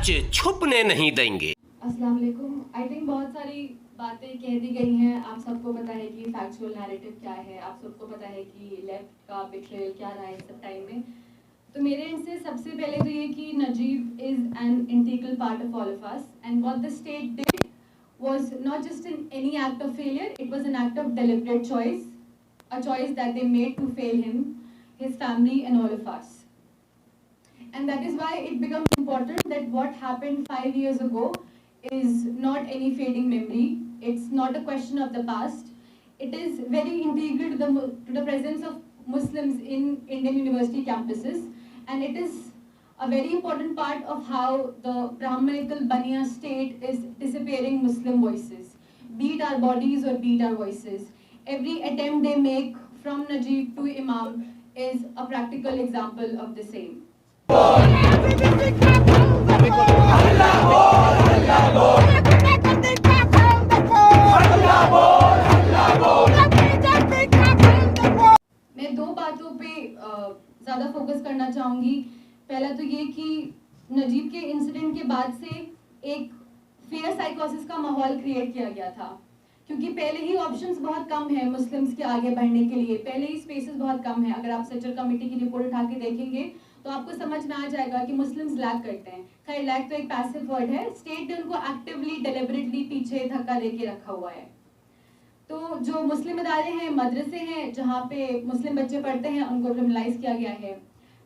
सच छुपने नहीं देंगे। अस्सलाम वालेकुम। आई थिंक बहुत सारी बातें कह दी गई हैं। आप सबको पता है कि फैक्चुअल नैरेटिव क्या है, आप सबको पता है कि लेफ्ट का बिट्रेयल क्या रहा है इस सब टाइम में। तो मेरे एंड से सबसे पहले तो ये कि Najeeb is an integral part of all of us and what the state did was not just in any act of failure, it was an act of deliberate choice, a choice that they made to fail him, his family and all of us. And that is why it becomes important that what happened 5 years ago is not any fading memory. It's not a question of the past. It is very integral to the presence of Muslims in Indian university campuses, and it is a very important part of how the Brahmanical Baniya state is disappearing Muslim voices, be it our bodies or be it our voices. Every attempt they make from Najib to Imam is a practical example of the same. मैं दो बातों पे ज़्यादा focus करना चाहूँगी। पहला तो ये कि नजीब के इंसिडेंट के बाद से एक फेयर साइकोसिस का माहौल क्रिएट किया गया था, क्योंकि पहले ही ऑप्शंस बहुत कम है मुस्लिम्स के आगे बढ़ने के लिए, पहले ही स्पेसेस बहुत कम है। अगर आप सचर कमेटी की रिपोर्ट उठा के देखेंगे तो आपको समझ में आ जाएगा कि मुस्लिम्स लैग करते हैं। खैर, लैग तो एक पैसिव वर्ड है, स्टेट ने उनको एक्टिवली डेलिबरेटली पीछे धक्का देके रखा हुआ है। तो जो मुस्लिम इदारे हैं, मदरसे हैं जहाँ पे मुस्लिम बच्चे पढ़ते हैं, उनको क्रिमिनलाइज किया गया है।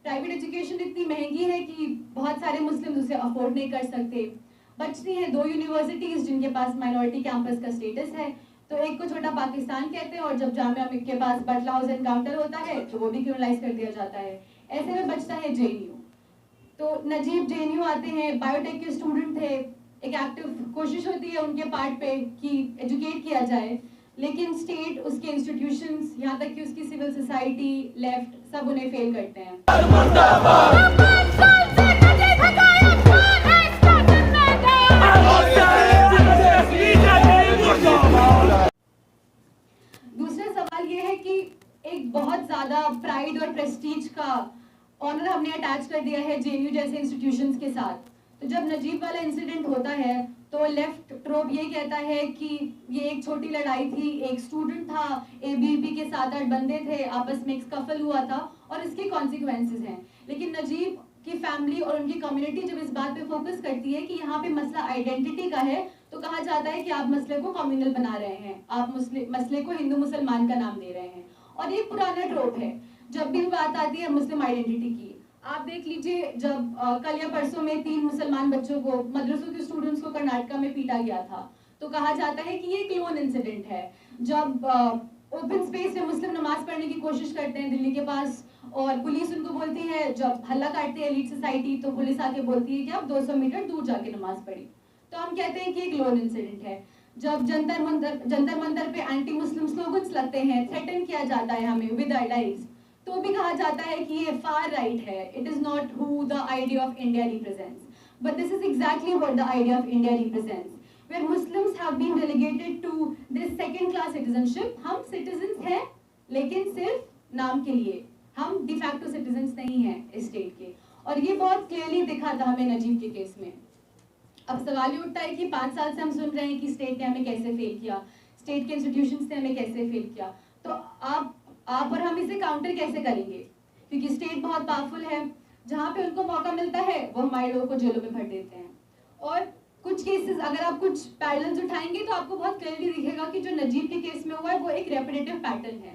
प्राइवेट एजुकेशन इतनी महंगी है कि बहुत सारे मुस्लिम उसे अफोर्ड नहीं कर सकते। बचती हैं दो यूनिवर्सिटीज़ जिनके पास माइनॉरिटी कैंपस का स्टेटस है, तो एक को छोटा पाकिस्तान कहते हैं और जब जामिया के पास बटला हाउस एनकाउंटर होता है तो वो भी क्रिमिनलाइज कर दिया जाता है। ऐसे में बचता है जेएनयू। तो नजीब जेएनयू आते हैं, बायोटेक के स्टूडेंट थे, एक एक्टिव कोशिश होती है उनके पार्ट पे कि एजुकेट किया जाए, लेकिन स्टेट, उसके इंस्टीट्यूशंस, यहाँ तक कि उसकी सिविल सोसाइटी, लेफ्ट, सब उन्हें फेल करते हैं। दूसरा सवाल ये है कि एक बहुत ज्यादा प्राइड और प्रेस्टीज का ऑनर हमने अटैच कर दिया है जेएनयू जैसे इंस्टीट्यूशंस के साथ। तो जब नजीब वाला इंसिडेंट होता है तो लेफ्ट ट्रोप ये कहता है कि ये एक छोटी लड़ाई थी, एक स्टूडेंट था, एबीवीपी के 7-8 बंदे थे, आपस में एक स्कफल हुआ था और इसके कॉन्सिक्वेंसेस हैं। लेकिन नजीब की फैमिली और उनकी कम्युनिटी जब इस बात पे फोकस करती है कि यहाँ पे मसला आइडेंटिटी का है, तो कहा जाता है कि आप मसले को कम्युनल बना रहे हैं, आप मसले को हिंदू मुसलमान का नाम दे रहे हैं। और ये पुराना ट्रोप है, जब भी बात आती है मुस्लिम आइडेंटिटी की। आप देख लीजिए, जब कल या परसों में 3 मुसलमान बच्चों को, मदरसों के स्टूडेंट्स को कर्नाटका में पीटा गया था, तो कहा जाता है कि ये एक लोन इंसिडेंट है। जब ओपन स्पेस में मुस्लिम नमाज पढ़ने की कोशिश करते हैं दिल्ली के पास और पुलिस उनको बोलती है, जब हल्ला काटती है एलीट सोसाइटी, तो पुलिस आके बोलती है कि आप 200 मीटर दूर जाके नमाज पढ़ी, तो हम कहते हैं कि एक लोन इंसिडेंट है। जब जंतर मंतर पे एंटी मुस्लिम स्लोगन्स लगते हैं, थ्रेटन किया जाता है हमें विद आवर लाइव्स, तो भी कहा जाता है कि ये फार राइट है, it is not who the idea of India represents, but this is exactly what the idea of India represents, where Muslims have been relegated to this second class citizenship. हम citizens हैं लेकिन सिर्फ नाम के लिए, हम de facto citizens नहीं हैं इस स्टेट के, और ये बहुत क्लियरली दिखा था हमें नजीब के केस में। अब सवाल ये उठता है कि 5 साल से हम सुन रहे हैं कि स्टेट ने हमें कैसे फेल किया, स्टेट के इंस्टीट्यूशंस ने हमें कैसे फेल किया, तो आप और हम इसे काउंटर कैसे करेंगे? क्योंकि स्टेट बहुत पावरफुल है, जहाँ पे उनको मौका मिलता है वो हमारे लोगों को जेलों में भर देते हैं। और कुछ केसेस, अगर आप कुछ पैरेलल्स उठाएंगे तो आपको बहुत क्लियरली दिखेगा कि जो नजीब के केस में हुआ है वो एक रेपिटेटिव पैटर्न है।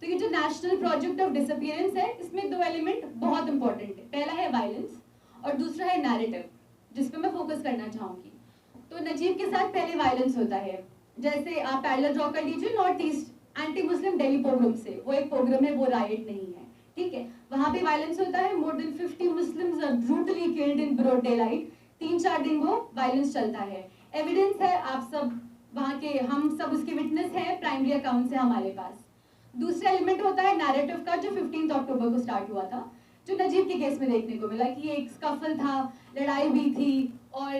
तो ये जो नेशनल प्रोजेक्ट ऑफ डिसअपीयरेंस है, इसमें 2 एलिमेंट बहुत इंपॉर्टेंट है। पहला है वायलेंस और दूसरा है नैरेटिव, जिस पे मैं फोकस करना चाहूंगी। तो नजीब के साथ पहले वायलेंस होता है, जैसे आप पैरेलल ड्रॉ कर लीजिए north east anti Muslim Delhi pogrom से, वो एक पोग्राम है, वो राइट नहीं है, ठीक है। वहां पे वायलेंस होता है, more than 50 Muslims are brutally killed in broad daylight, 3-4 दिन वो वायलेंस चलता है। एविडेंस है, आप सब वहाँ के, हम सब उसके विटनेस हैं, प्राइमरी अकाउंट है हमारे पास। दूसरा एलिमेंट होता है नैरेटिव का, जो 15 अक्टूबर को स्टार्ट हुआ था, जो नजीब के केस में देखने को मिला कि एक स्कफल था, लड़ाई भी थी और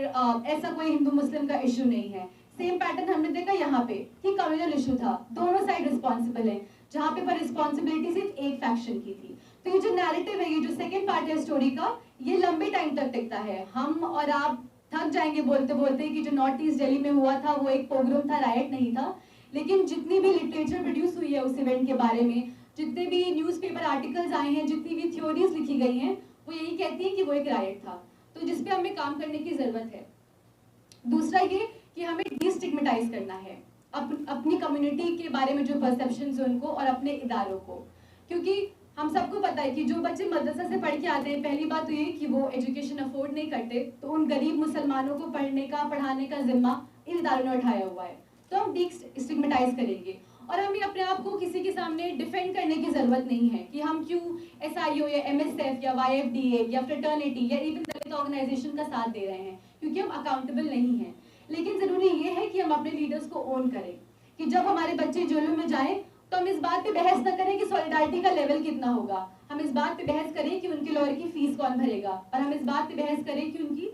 ऐसा कोई हिंदू मुस्लिम का इशू नहीं है। सेम पैटर्न हमने देखा यहाँ पे कि कम्युनल इशू था, दोनों साइड रिस्पॉन्सिबल है। जहाँ पे पर रिस्पॉन्सिबिलिटी सिर्फ एक फैक्शन की थी। तो ये जो नैरेटिव है, ये जो सेकेंड पार्ट है स्टोरी का, ये लंबे टाइम तक टिकता है। हम और आप थक जाएंगे बोलते बोलते कि जो नॉर्थ ईस्ट दिल्ली में हुआ था वो एक पोग्राम था, राइट नहीं था। लेकिन जितनी भी लिटरेचर प्रोड्यूस हुई है उस इवेंट के बारे में, जितने भी न्यूज़पेपर आर्टिकल्स आए हैं, जितनी भी थ्योरीज लिखी गई हैं, वो यही कहती हैं कि वो एक राइट था। तो जिस पे हमें काम करने की जरूरत है। दूसरा ये कि हमें डिस्टिग्मेटाइज करना है अपनी कम्युनिटी के बारे में जो परसेप्शंस हैं उनको और अपने इदारों को। क्योंकि हम सबको पता है कि जो बच्चे मदरसा से पढ़ के आते हैं, पहली बात तो ये कि वो एजुकेशन अफोर्ड नहीं करते, तो उन गरीब मुसलमानों को पढ़ाने का जिम्मा इन इदारों ने उठाया हुआ है। तो हम डिस्टिग्मेटाइज करेंगे और हमें अपने आप को किसी के सामने डिफेंड करने की जरूरत नहीं है कि हम क्यों SIO या MSF या YFDA या फ्रेटर्निटी या इवन दलित ऑर्गेनाइजेशन का साथ दे रहे हैं, क्योंकि हम अकाउंटेबल नहीं हैं। लेकिन जरूरी ये है कि हम अपने लीडर्स को ओन करें कि जब हमारे बच्चे जेलों में जाएं तो हम इस बात पे बहस न करें कि सॉलिडारिटी का लेवल कितना होगा, हम इस बात पे बहस करें कि उनके लॉयर की फीस कौन भरेगा, और हम इस बात पे बहस करें कि उनकी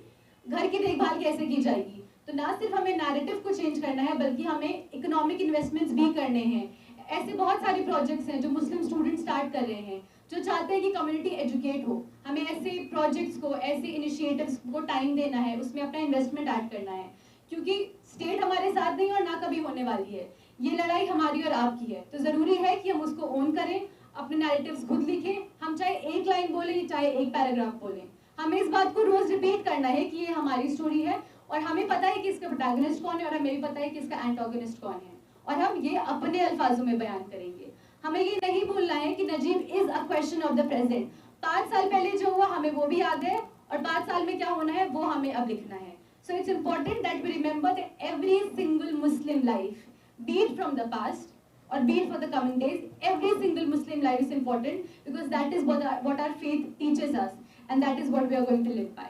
घर की देखभाल कैसे की जाएगी। तो ना सिर्फ हमें नैरेटिव को चेंज करना है, बल्कि हमें इकोनॉमिक इन्वेस्टमेंट्स भी करने हैं। ऐसे बहुत सारे प्रोजेक्ट्स हैं जो मुस्लिम स्टूडेंट स्टार्ट कर रहे हैं, जो चाहते हैं कि कम्युनिटी एजुकेट हो। हमें ऐसे प्रोजेक्ट्स को, ऐसे इनिशिएटिव्स को टाइम देना है, उसमें अपना इन्वेस्टमेंट ऐड करना है, क्योंकि स्टेट हमारे साथ नहीं और ना कभी होने वाली है। ये लड़ाई हमारी और आपकी है। तो जरूरी है कि हम उसको ओन करें, अपने नैरेटिव्स खुद लिखें। हम चाहे एक लाइन बोलें चाहे एक पैराग्राफ बोलें, हमें इस बात को रोज रिपीट करना है कि ये हमारी स्टोरी है और हमें पता है कि इसका प्रोटैगनिस्ट कौन है और हमें भी पता है कि इसका एंटागनिस्ट कौन है, और हम ये अपने अल्फाजों में बयान करेंगे। हमें ये नहीं भूलना है कि Najeeb is a question of the present. 5 साल पहले जो हुआ हमें वो भी याद है, और 5 साल में क्या होना है वो हमें अब लिखना है। So it's important that we remember that every single Muslim life, be it from the past or be it for the coming days, every single Muslim life is important, because that is what our faith teaches us, and that is what we are going to live by.